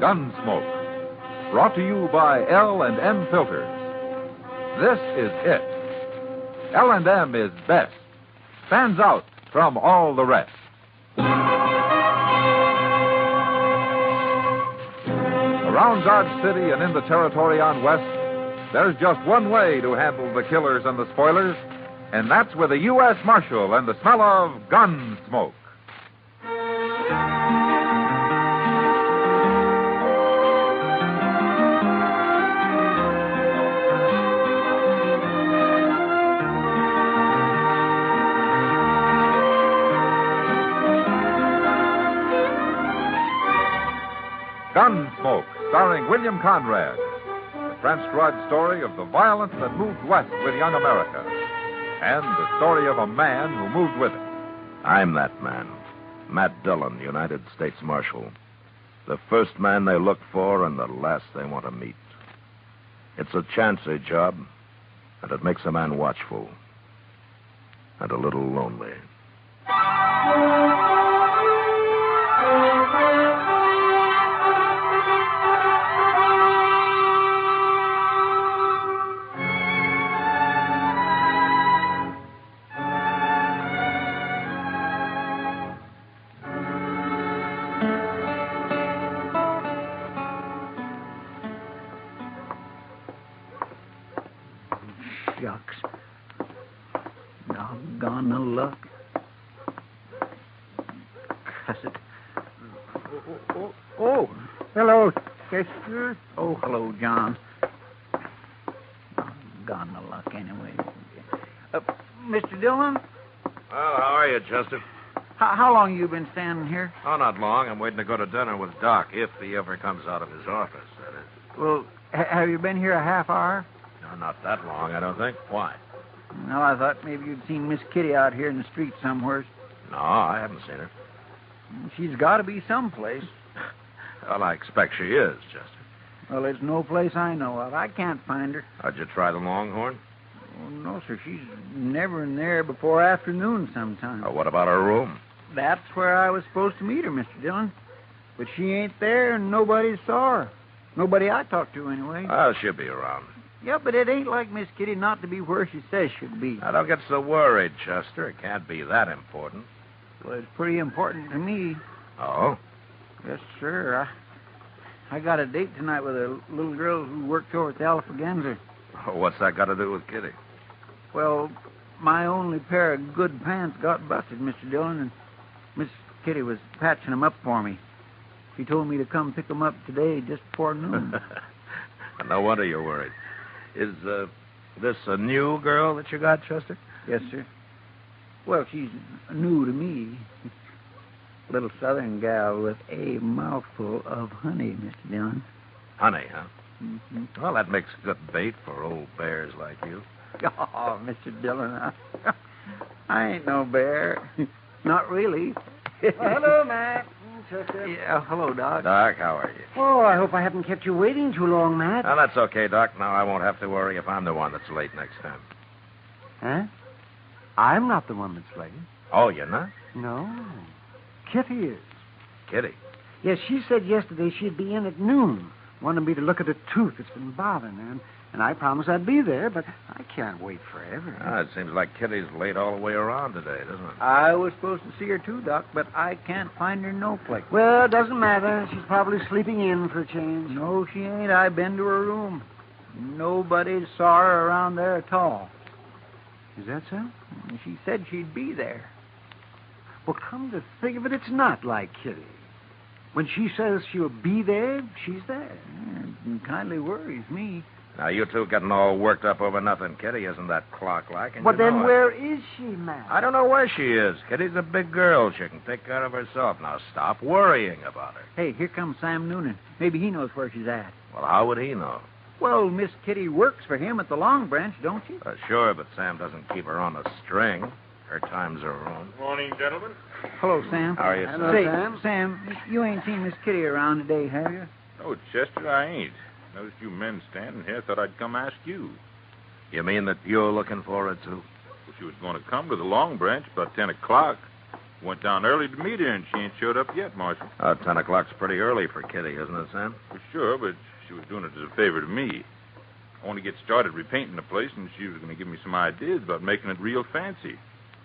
Gunsmoke. Brought to you by L&M Filters. This is it. L&M is best. Stands out from all the rest. Around Dodge City and in the territory on West, there's just one way to handle the killers and the spoilers, and that's with a U.S. Marshal and the smell of Gunsmoke. Gunsmoke, starring William Conrad. The French drug story of the violence that moved west with young America. And the story of a man who moved with it. I'm that man. Matt Dillon, United States Marshal. The first man they look for and the last they want to meet. It's a chancy job, and it makes a man watchful. And a little lonely. Shucks. Doggone the luck. Cuss it. Oh, hello, Chester. Oh, hello, John. Doggone the luck, anyway. Mr. Dillon? Well, how are you, Chester? How long you been standing here? Oh, not long. I'm waiting to go to dinner with Doc, if he ever comes out of his office, that is. Well, have you been here a half hour? No, not that long, I don't think. Why? No, I thought maybe you'd seen Miss Kitty out here in the street somewhere. No, I haven't seen her. She's got to be someplace. Well, I expect she is, Chester. Well, there's no place I know of. I can't find her. How'd you try the Longhorn? Oh, no, sir. She's never in there before afternoon sometime. Oh, what about her room? That's where I was supposed to meet her, Mr. Dillon. But she ain't there, and nobody saw her. Nobody I talked to, anyway. Well, she'll be around. Yeah, but it ain't like Miss Kitty not to be where she says she'll be. Now, don't get so worried, Chester. It can't be that important. Well, it's pretty important to me. Oh? Yes, sir. I got a date tonight with a little girl who worked over at the Alphagenza. Oh, what's that got to do with Kitty? Well, my only pair of good pants got busted, Mr. Dillon, and Miss Kitty was patching them up for me. She told me to come pick them up today just before noon. No wonder you're worried. Is this a new girl that you got, Chester? Yes, sir. Well, she's new to me. Little southern gal with a mouthful of honey, Mr. Dillon. Honey, huh? Mm-hmm. Well, that makes good bait for old bears like you. Oh, Mr. Dillon, I ain't no bear. Not really. Hello, Matt. Chester. Yeah, hello, Doc. Doc, how are you? Oh, I hope I haven't kept you waiting too long, Matt. Well, that's okay, Doc. Now I won't have to worry if I'm the one that's late next time. Huh? I'm not the one that's late. Oh, you're not? No. Kitty is. Kitty? Yes, she said yesterday she'd be in at noon. Wanted me to look at a tooth that's been bothering her. And I promised I'd be there, but I can't wait forever. It seems like Kitty's late all the way around today, doesn't it? I was supposed to see her too, Doc, but I can't find her no place. Well, it doesn't matter. She's probably sleeping in for a change. No, she ain't. I've been to her room. Nobody saw her around there at all. Is that so? She said she'd be there. Well, come to think of it, it's not like Kitty. When she says she'll be there, she's there. It kindly worries me. Now, you two getting all worked up over nothing. Kitty isn't that clock-like. Well, then where is she, Matt? I don't know where she is. Kitty's a big girl. She can take care of herself. Now, stop worrying about her. Hey, here comes Sam Noonan. Maybe he knows where she's at. Well, how would he know? Well, Miss Kitty works for him at the Long Branch, don't she? Sure, but Sam doesn't keep her on a string. Her time's her own. Morning, gentlemen. Hello, Sam. How are you, Hello, Say, Sam. Sam, you ain't seen Miss Kitty around today, have you? Oh, Chester, I ain't. Noticed you men standing here. Thought I'd come ask you. You mean that you're looking for her, too? Well, she was going to come to the Long Branch about 10 o'clock. Went down early to meet her, and she ain't showed up yet, Marshal. 10 o'clock's pretty early for Kitty, isn't it, Sam? For sure, but she was doing it as a favor to me. I want to get started repainting the place, and she was going to give me some ideas about making it real fancy.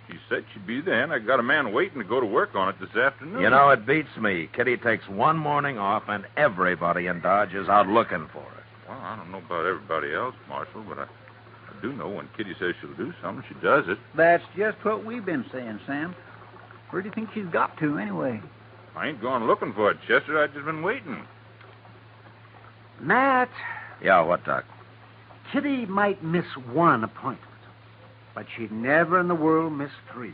She said she'd be there, and I got a man waiting to go to work on it this afternoon. You know, it beats me. Kitty takes one morning off, and everybody in Dodge is out looking for her. Well, I don't know about everybody else, Marshal, but I do know when Kitty says she'll do something, she does it. That's just what we've been saying, Sam. Where do you think she's got to, anyway? I ain't gone looking for it, Chester. I've just been waiting. Matt, Yeah, what, Doc? Kitty might miss one appointment, but she'd never in the world miss 3.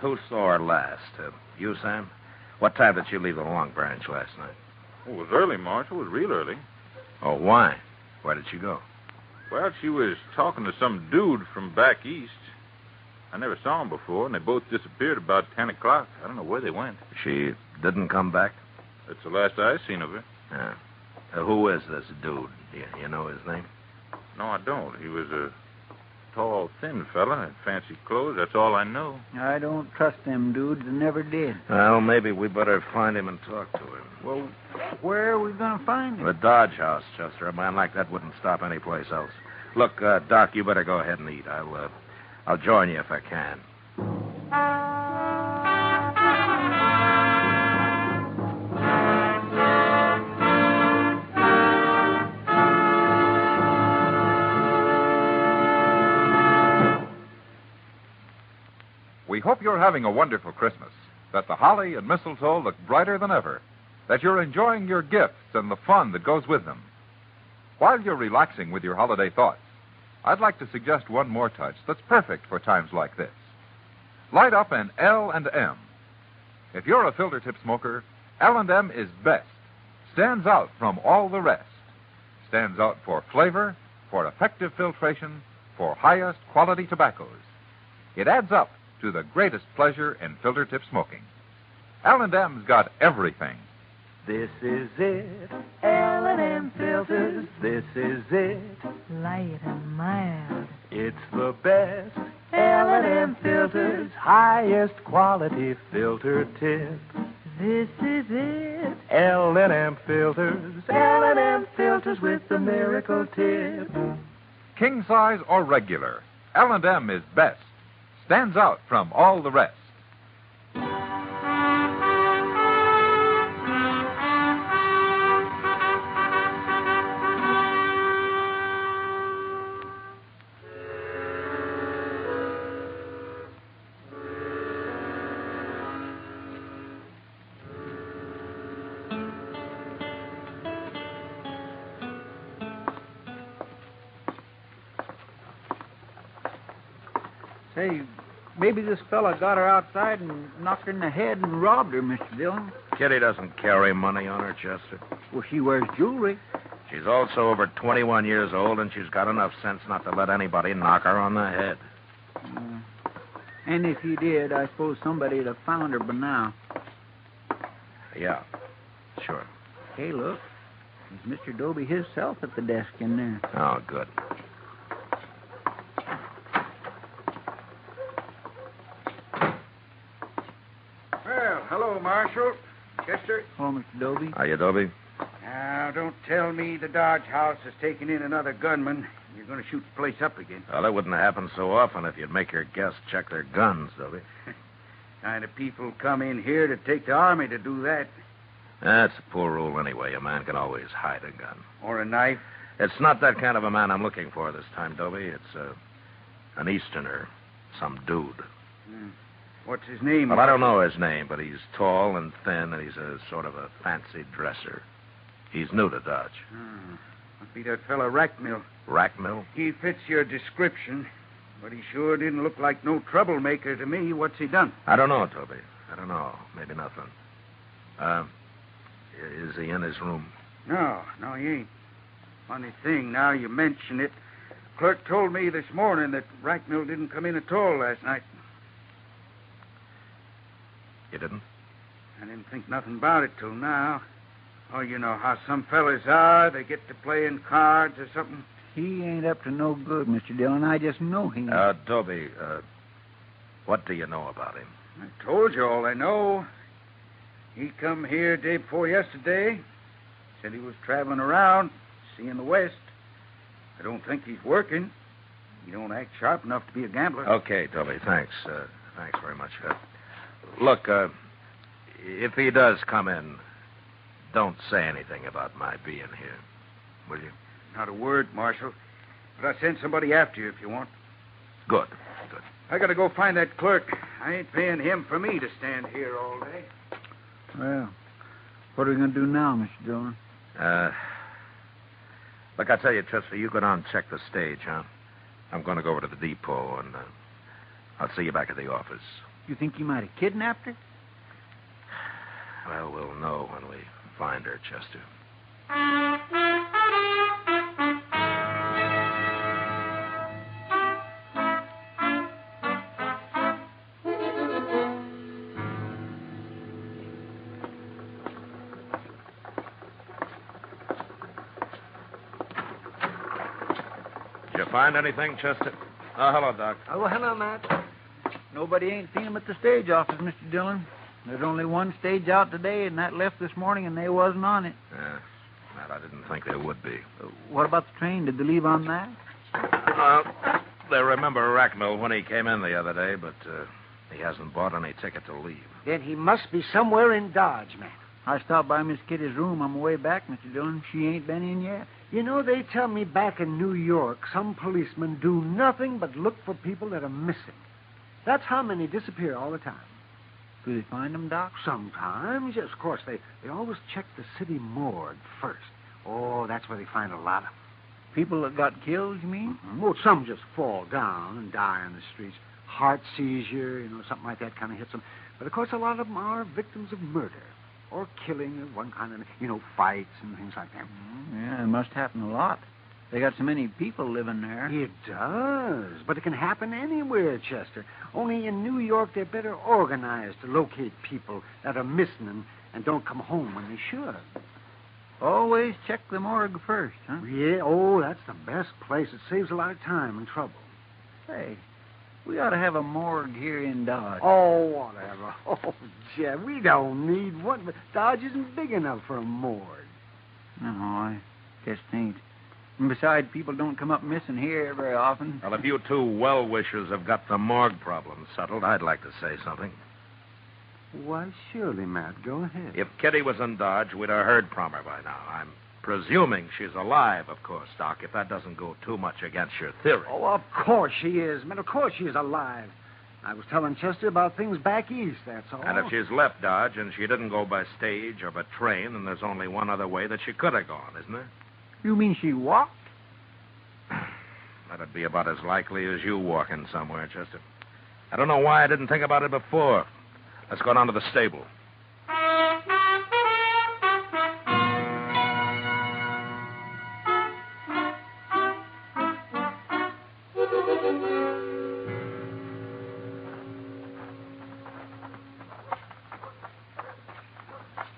Who saw her last? You, Sam? What time did she leave the Long Branch last night? Oh, it was early, Marshal. It was real early. Oh, why? Where did she go? Well, she was talking to some dude from back east. I never saw him before, and they both disappeared about 10 o'clock. I don't know where they went. She didn't come back? That's the last I seen of her. Yeah. Who is this dude? You know his name? No, I don't. He was a tall, thin fella, had fancy clothes. That's all I know. I don't trust them dudes and never did. Well, maybe we better find him and talk to him. Well, where are we going to find him? The Dodge House, Chester. A man like that wouldn't stop anyplace else. Look, Doc, you better go ahead and eat. I'll join you if I can. We hope you're having a wonderful Christmas, that the holly and mistletoe look brighter than ever, that you're enjoying your gifts and the fun that goes with them. While you're relaxing with your holiday thoughts, I'd like to suggest one more touch that's perfect for times like this. Light up an L&M. If you're a filter tip smoker, L&M is best. Stands out from all the rest. Stands out for flavor, for effective filtration, for highest quality tobaccos. It adds up to the greatest pleasure in filter tip smoking. L&M's got everything. This is it, L&M filters, this is it. Light and mild. It's the best, L&M filters, highest quality filter tip. This is it. L&M filters with the miracle tip. King size or regular, L&M is best. Stands out from all the rest. Say, maybe this fella got her outside and knocked her in the head and robbed her, Mr. Dillon. Kitty doesn't carry money on her, Chester. Well, she wears jewelry. She's also over 21 years old, and she's got enough sense not to let anybody knock her on the head. And if he did, I suppose somebody'd have found her by now. Yeah, sure. Hey, look. There's Mr. Doby himself at the desk in there. Oh, good. Well, hello, Marshal. Chester. Hello, Mr. Doby. Are you, Dobie? Now, don't tell me the Dodge House has taken in another gunman. You're going to shoot the place up again. Well, it wouldn't happen so often if you'd make your guests check their guns, Dobie. Kind of people come in here to take the army to do that. That's a poor rule anyway. A man can always hide a gun. Or a knife. It's not that kind of a man I'm looking for this time, Dobie. It's an Easterner, some dude. What's his name? Well, I don't know his name, but he's tall and thin, and he's a sort of a fancy dresser. He's new to Dodge. Must be that fella Rackmill. Rackmill? He fits your description, but he sure didn't look like no troublemaker to me. What's he done? I don't know, Toby. I don't know. Maybe nothing. Is he in his room? No, he ain't. Funny thing, now you mention it. Clerk told me this morning that Rackmill didn't come in at all last night. You didn't? I didn't think nothing about it till now. Oh, you know how some fellas are. They get to playing cards or something. He ain't up to no good, Mr. Dillon. I just know he ain't. Toby, What do you know about him? I told you all I know. He come here day before yesterday. Said he was traveling around, seeing the West. I don't think he's working. He don't act sharp enough to be a gambler. Okay, Toby, thanks. Thanks very much. Look, if he does come in, don't say anything about my being here, will you? Not a word, Marshal. But I'll send somebody after you if you want. Good. I gotta go find that clerk. I ain't paying him for me to stand here all day. Well, what are we going to do now, Mr. Dillon? Look, I tell you, Chester, you go down and check the stage, huh? I'm going to go over to the depot, and I'll see you back at the office. You think you might have kidnapped her? Well, we'll know when we find her, Chester. Did you find anything, Chester? Oh, hello, Doc. Oh, hello, Matt. Nobody ain't seen him at the stage office, Mr. Dillon. There's only one stage out today, and that left this morning, and they wasn't on it. Yeah, Matt, I didn't think there would be. What about the train? Did they leave on that? They remember Racknell when he came in the other day, but he hasn't bought any ticket to leave. Then he must be somewhere in Dodge, Matt. I stopped by Miss Kitty's room on my way back, Mr. Dillon. She ain't been in yet. You know, they tell me back in New York, some policemen do nothing but look for people that are missing. That's how many disappear all the time. Do they find them, Doc? Sometimes, yes, of course. They always check the city morgue first. Oh, that's where they find a lot of them. People that got killed, you mean? Mm-hmm. Well, some just fall down and die on the streets. Heart seizure, something like that kind of hits them. But, of course, a lot of them are victims of murder or killing of one kind of, fights and things like that. Yeah, it must happen a lot. They got so many people living there. It does, but it can happen anywhere, Chester. Only in New York, they're better organized to locate people that are missing and don't come home when they should. Always check the morgue first, huh? Yeah, that's the best place. It saves a lot of time and trouble. Hey, we ought to have a morgue here in Dodge. Oh, whatever. Oh, Jeff, we don't need one, but Dodge isn't big enough for a morgue. No, I guess it ain't. And besides, people don't come up missing here very often. Well, if you two well-wishers have got the morgue problem settled, I'd like to say something. Why, surely, Matt. Go ahead. If Kitty was in Dodge, we'd have heard from her by now. I'm presuming she's alive, of course, Doc, if that doesn't go too much against your theory. Oh, of course she is, man. Of course she's alive. I was telling Chester about things back east, that's all. And if she's left Dodge and she didn't go by stage or by train, then there's only one other way that she could have gone, isn't there? You mean she walked? That'd be about as likely as you walking somewhere, Chester. I don't know why I didn't think about it before. Let's go down to the stable.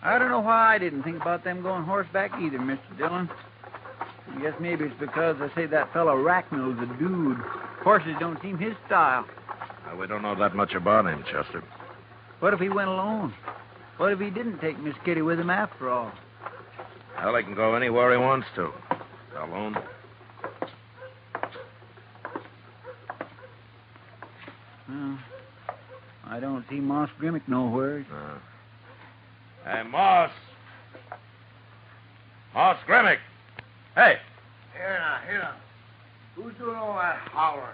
I don't know why I didn't think about them going horseback either, Mr. Dillon. I guess maybe it's because I say that fellow Racknell's a dude. Horses don't seem his style. Well, we don't know that much about him, Chester. What if he went alone? What if he didn't take Miss Kitty with him after all? Well, he can go anywhere he wants to. Alone. I don't see Moss Grimmick nowhere. Hey, Moss. Moss Grimmick. Hey. Here now. Who's doing all that hollering?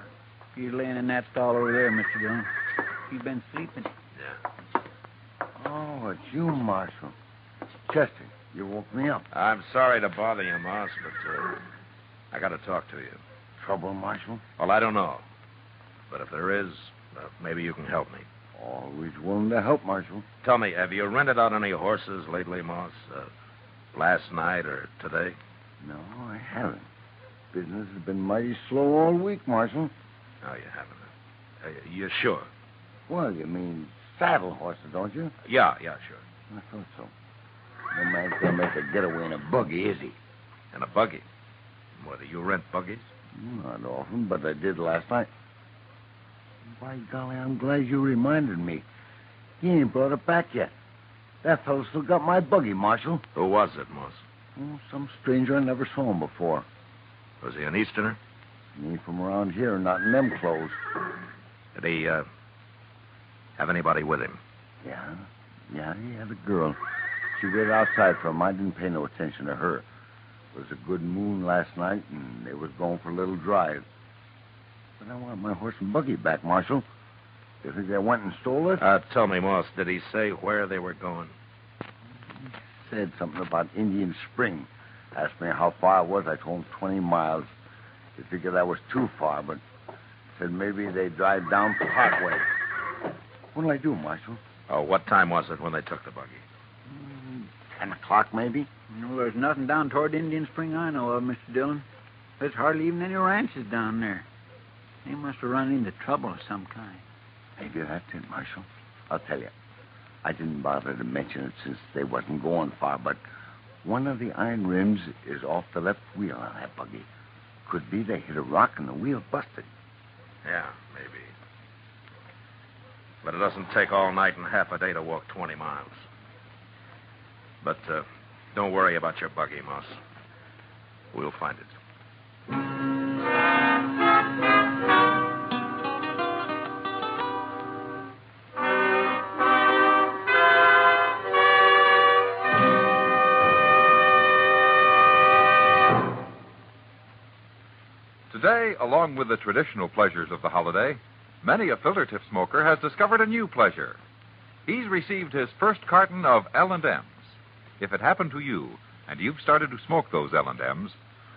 He's laying in that stall over there, Mr. Dillon. He's been sleeping. Yeah. Oh, it's you, Marshal. Chester, you woke me up. I'm sorry to bother you, Moss, but I got to talk to you. Trouble, Marshal? Well, I don't know. But if there is, maybe you can help me. Always willing to help, Marshal. Tell me, have you rented out any horses lately, Moss? Last night or today? No, I haven't. Business has been mighty slow all week, Marshal. No, you haven't. You sure? Well, you mean saddle horses, don't you? Yeah, sure. I thought so. No man's gonna make a getaway in a buggy, is he? In a buggy? What, do you rent buggies? Not often, but I did last night. By golly, I'm glad you reminded me. He ain't brought it back yet. That fellow still got my buggy, Marshal. Who was it, Moss? Oh, some stranger I never saw him before. Was he an Easterner? He ain't from around here, not in them clothes. Did he, have anybody with him? Yeah, he had a girl. She waited outside for him. I didn't pay no attention to her. It was a good moon last night, and they was going for a little drive. But I want my horse and buggy back, Marshal. You think they went and stole it? Tell me, Moss, did he say where they were going? He said something about Indian Spring. Asked me how far it was. I told him 20 miles. He figured that was too far, but said maybe they'd drive down Parkway. What'll I do, Marshal? Oh, what time was it when they took the buggy? 10 o'clock, maybe? No, there's nothing down toward Indian Spring I know of, Mr. Dillon. There's hardly even any ranches down there. They must have run into trouble of some kind. Maybe that's it, Marshal. I'll tell you. I didn't bother to mention it since they wasn't going far, but one of the iron rims is off the left wheel on that buggy. Could be they hit a rock and the wheel busted. Yeah, maybe. But it doesn't take all night and half a day to walk 20 miles. But don't worry about your buggy, Moss. We'll find it. Today, along with the traditional pleasures of the holiday, many a filter tip smoker has discovered a new pleasure. He's received his first carton of L&M's. If it happened to you, and you've started to smoke those L&M's,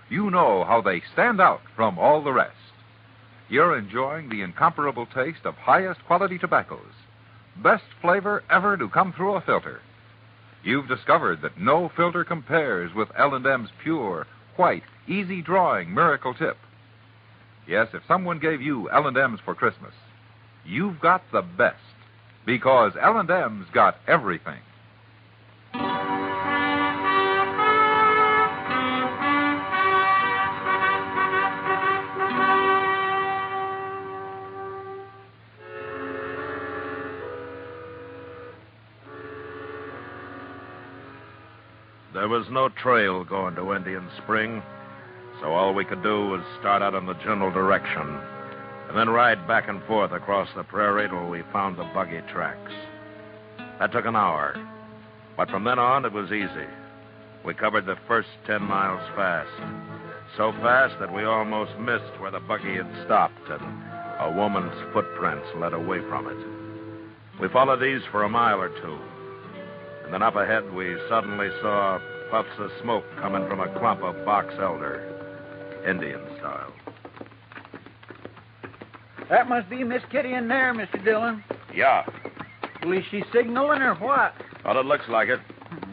you know how they stand out from all the rest. You're enjoying the incomparable taste of highest quality tobaccos. Best flavor ever to come through a filter. You've discovered that no filter compares with L&M's pure, white, easy-drawing miracle tip. Yes, if someone gave you L&M's for Christmas, you've got the best, because L&M's got everything. There was no trail going to Indian Spring, so all we could do was start out in the general direction and then ride back and forth across the prairie till we found the buggy tracks. That took an hour, but from then on it was easy. We covered the first 10 miles fast, so fast that we almost missed where the buggy had stopped and a woman's footprints led away from it. We followed these for a mile or two, and then up ahead we suddenly saw puffs of smoke coming from a clump of box elder, Indian style. That must be Miss Kitty in there, Mr. Dillon. Yeah. Well, is she signaling or what? Well, it looks like it.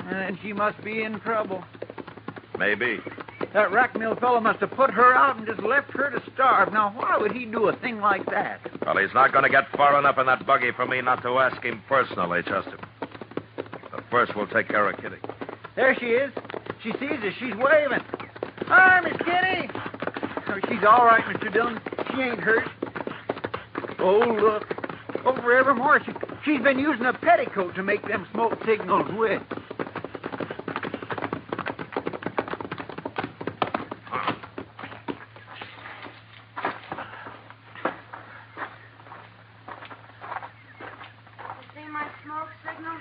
And she must be in trouble. Maybe. That rack mill fellow must have put her out and just left her to starve. Now, why would he do a thing like that? Well, he's not going to get far enough in that buggy for me not to ask him personally, Chester. But first, we'll take care of Kitty. There she is. She sees us. She's waving. Hi, Miss Kitty. Oh, she's all right, Mr. Dillon. She ain't hurt. Oh, look. Over evermore. She's been using a petticoat to make them smoke signals with. See my smoke signal?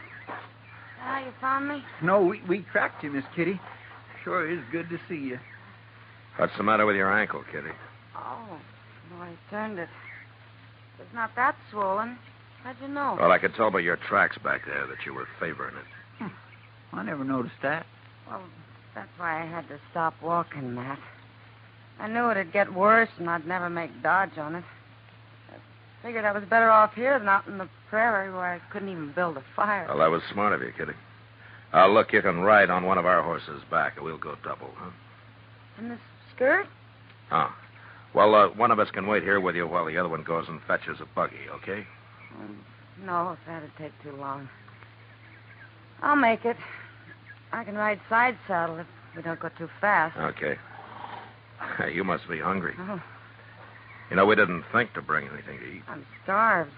How you found me? No, we tracked you, Miss Kitty. Sure is good to see you. What's the matter with your ankle, Kitty? Oh, well, I turned it. It's not that swollen. How'd you know? Well, I could tell by your tracks back there that you were favoring it. I never noticed that. Well, that's why I had to stop walking, Matt. I knew it'd get worse and I'd never make dodge on it. I figured I was better off here than out in the prairie where I couldn't even build a fire. Well, that was smart of you, Kitty. Look, you can ride on one of our horses back, and we'll go double, huh? In this skirt? Oh. Well, one of us can wait here with you while the other one goes and fetches a buggy, okay? No, if that'd take too long. I'll make it. I can ride side saddle if we don't go too fast. Okay. You must be hungry. Oh. You know, we didn't think to bring anything to eat. I'm starved.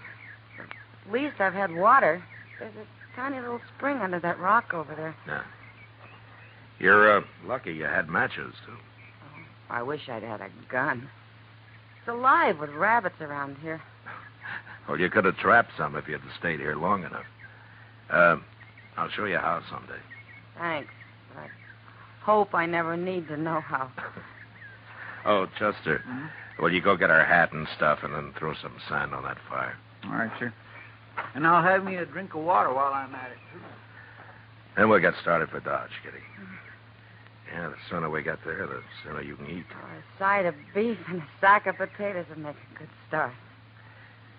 At least I've had water. There's a tiny little spring under that rock over there. Yeah. You're lucky you had matches, too. Oh, I wish I'd had a gun. It's alive with rabbits around here. Well, you could have trapped some if you'd stayed here long enough. I'll show you how someday. Thanks. But I hope I never need to know how. Oh, Chester. Mm-hmm. Well, you go get our hat and stuff and then throw some sand on that fire. All right, sir. And I'll have me a drink of water while I'm at it, too. Then we'll get started for Dodge, Kitty. Yeah, the sooner we get there, the sooner you can eat. Oh, a side of beef and a sack of potatoes would make a good start.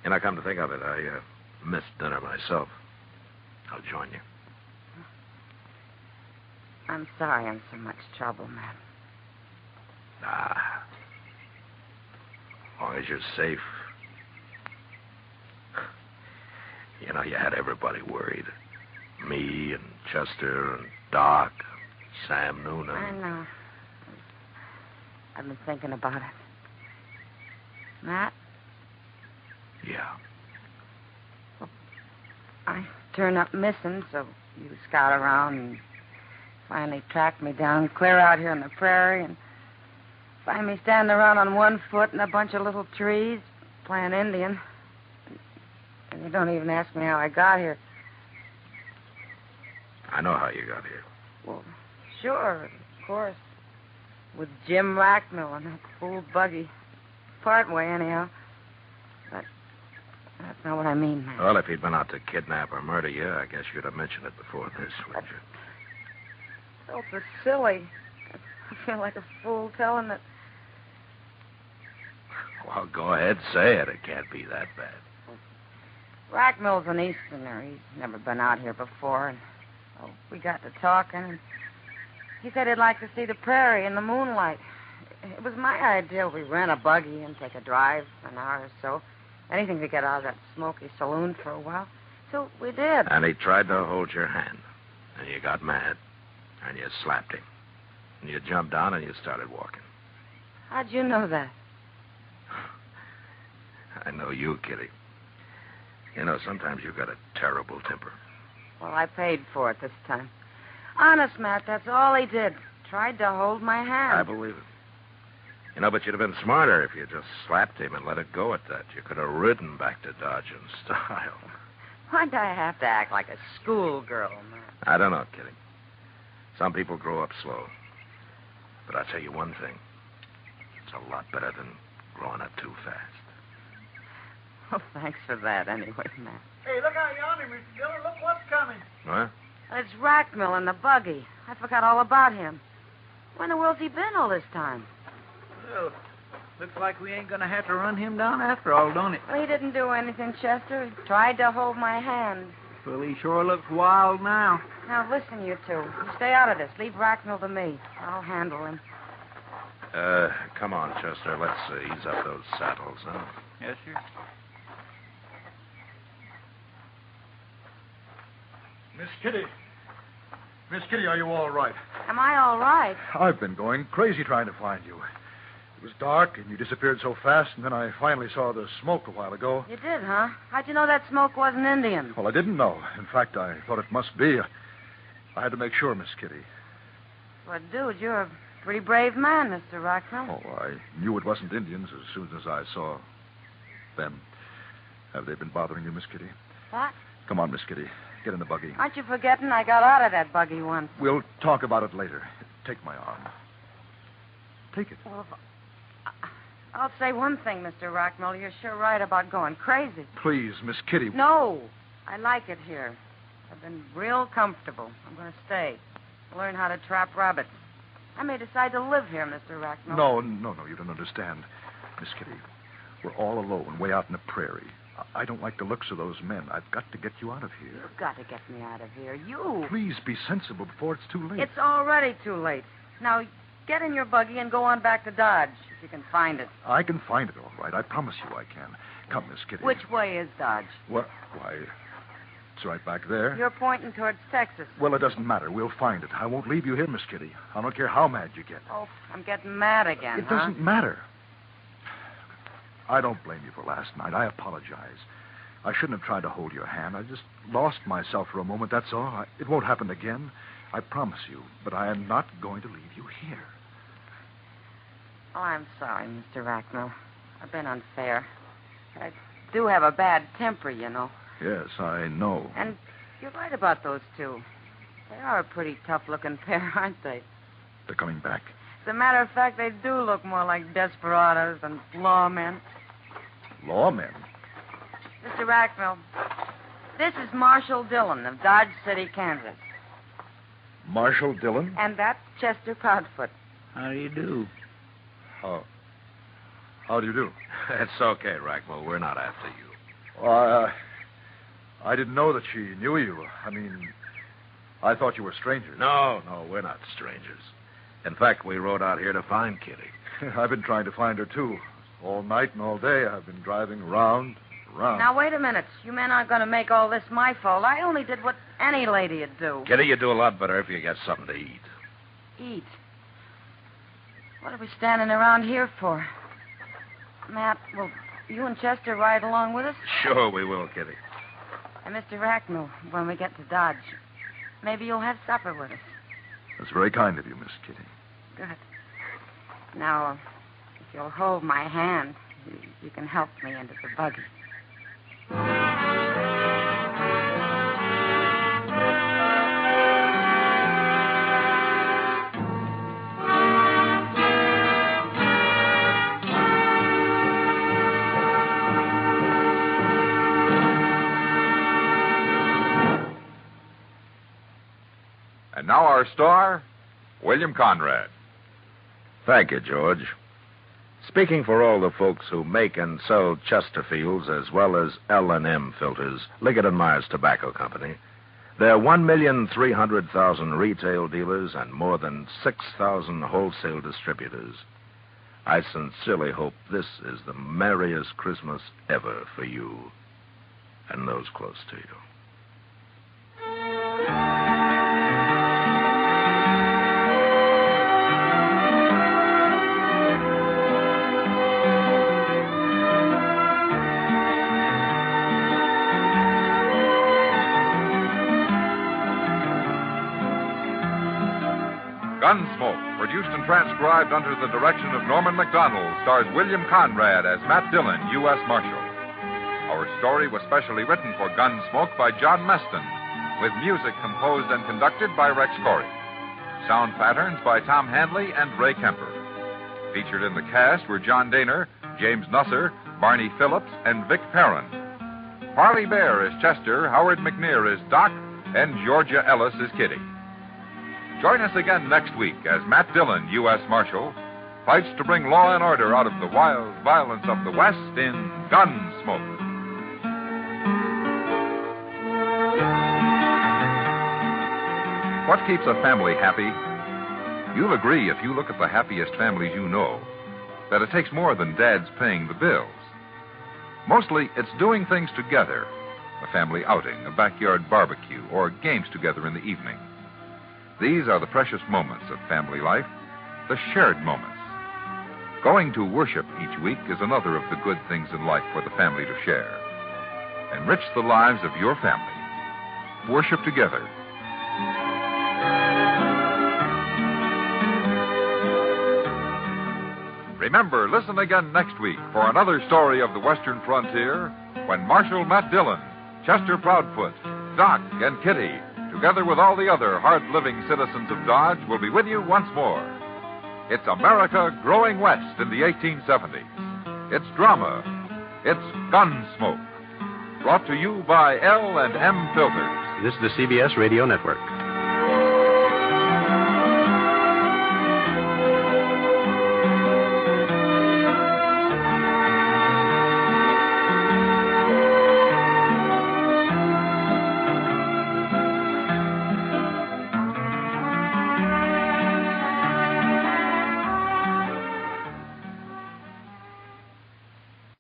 And I come to think of it, I missed dinner myself. I'll join you. I'm sorry I'm so much trouble, Matt. Ah. As long as you're safe. You know, you had everybody worried. Me and Chester and Doc, Sam Noonan. I know. I've been thinking about it. Matt? Yeah. I turned up missing, so you scout around and finally tracked me down clear out here in the prairie and find me standing around on one foot in a bunch of little trees playing Indian. And you don't even ask me how I got here. I know how you got here. Well, sure, of course. With Jim Rackmill and that fool buggy. Part way, anyhow. But that's not what I mean, man. Well, if he'd been out to kidnap or murder you, I guess you'd have mentioned it before this, wouldn't you? Oh, so silly. I feel like a fool telling it. Well, go ahead, say it. It can't be that bad. Rackmill's an Easterner. He's never been out here before. And we got to talking, and he said he'd like to see the prairie in the moonlight. It was my idea. We rent a buggy and take a drive for an hour or so. Anything to get out of that smoky saloon for a while. So we did. And he tried to hold your hand. And you got mad. And you slapped him. And you jumped down and you started walking. How'd you know that? I know you, Kitty. You know, sometimes you've got a terrible temper. Well, I paid for it this time. Honest, Matt, that's all he did. Tried to hold my hand. I believe it. You know, but you'd have been smarter if you just slapped him and let it go at that. You could have ridden back to Dodge in style. Why'd I have to act like a schoolgirl, Matt? I don't know, Kitty. Some people grow up slow. But I'll tell you one thing. It's a lot better than growing up too fast. Well, thanks for that anyway, Matt. Hey, look out yonder, Mr. Dillon. Look what's coming. What? It's Rackmill in the buggy. I forgot all about him. Where in the world's he been all this time? Well, looks like we ain't going to have to run him down after all, don't it? Well, he didn't do anything, Chester. He tried to hold my hand. Well, he sure looks wild now. Now, listen, you two. You stay out of this. Leave Rackmill to me. I'll handle him. Come on, Chester. Let's ease up those saddles, huh? Yes, sir. Miss Kitty. Miss Kitty, are you all right? Am I all right? I've been going crazy trying to find you. It was dark, and you disappeared so fast, and then I finally saw the smoke a while ago. You did, huh? How'd you know that smoke wasn't Indian? Well, I didn't know. In fact, I thought it must be. I had to make sure, Miss Kitty. Well, dude, you're a pretty brave man, Mr. Rackmill. Oh, I knew it wasn't Indians as soon as I saw them. Have they been bothering you, Miss Kitty? What? Come on, Miss Kitty. Get in the buggy. Aren't you forgetting I got out of that buggy once? We'll talk about it later. Take my arm. Take it. Well, I'll say one thing, Mr. Rackmill. You're sure right about going crazy. Please, Miss Kitty. No. I like it here. I've been real comfortable. I'm going to stay. Learn how to trap rabbits. I may decide to live here, Mr. Rackmill. No, you don't understand. Miss Kitty, we're all alone, way out in the prairie. I don't like the looks of those men. I've got to get you out of here. You've got to get me out of here. You. Please be sensible before it's too late. It's already too late. Now, get in your buggy and go on back to Dodge, if you can find it. I can find it, all right. I promise you I can. Come, Miss Kitty. Which way is Dodge? What? Why, it's right back there. You're pointing towards Texas. Well, it doesn't matter. We'll find it. I won't leave you here, Miss Kitty. I don't care how mad you get. Oh, I'm getting mad again, It doesn't matter. I don't blame you for last night. I apologize. I shouldn't have tried to hold your hand. I just lost myself for a moment, that's all. It won't happen again. I promise you. But I am not going to leave you here. Oh, I'm sorry, Mr. Racknell. I've been unfair. I do have a bad temper, you know. Yes, I know. And you're right about those two. They are a pretty tough-looking pair, aren't they? They're coming back. As a matter of fact, they do look more like desperados than lawmen. Lawmen? Mr. Racknell, this is Marshal Dillon of Dodge City, Kansas. Marshal Dillon? And that's Chester Proudfoot. How do you do? How do you do? It's okay, Racknell. We're not after you. I didn't know that she knew you. I mean, I thought you were strangers. No, we're not strangers. In fact, we rode out here to find Kitty. I've been trying to find her, too. All night and all day, I've been driving round. Now, wait a minute. You men aren't going to make all this my fault. I only did what any lady would do. Kitty, you do a lot better if you get something to eat. Eat? What are we standing around here for? Matt, will you and Chester ride along with us? Sure we will, Kitty. And Mr. Racknell, when we get to Dodge, maybe you'll have supper with us. That's very kind of you, Miss Kitty. Good. Now, if you'll hold my hand, you can help me into the buggy. And now our star, William Conrad. Thank you, George. Speaking for all the folks who make and sell Chesterfields as well as L&M filters, Liggett & Myers Tobacco Company, there are 1,300,000 retail dealers and more than 6,000 wholesale distributors. I sincerely hope this is the merriest Christmas ever for you and those close to you. Gunsmoke, produced and transcribed under the direction of Norman MacDonald, stars William Conrad as Matt Dillon, U.S. Marshal. Our story was specially written for Gunsmoke by John Meston, with music composed and conducted by Rex Corey. Sound patterns by Tom Hanley and Ray Kemper. Featured in the cast were John Daner, James Nusser, Barney Phillips, and Vic Perrin. Parley Bear is Chester, Howard McNear is Doc, and Georgia Ellis is Kitty. Join us again next week as Matt Dillon, U.S. Marshal, fights to bring law and order out of the wild violence of the West in Gunsmoke. What keeps a family happy? You'll agree if you look at the happiest families you know that it takes more than Dad's paying the bills. Mostly, it's doing things together. A family outing, a backyard barbecue, or games together in the evening. These are the precious moments of family life, the shared moments. Going to worship each week is another of the good things in life for the family to share. Enrich the lives of your family. Worship together. Remember, listen again next week for another story of the Western frontier when Marshal Matt Dillon, Chester Proudfoot, Doc, and Kitty, together with all the other hard-living citizens of Dodge, will be with you once more. It's America growing west in the 1870s. It's drama. It's Gunsmoke. Brought to you by L&M Filters. This is the CBS Radio Network.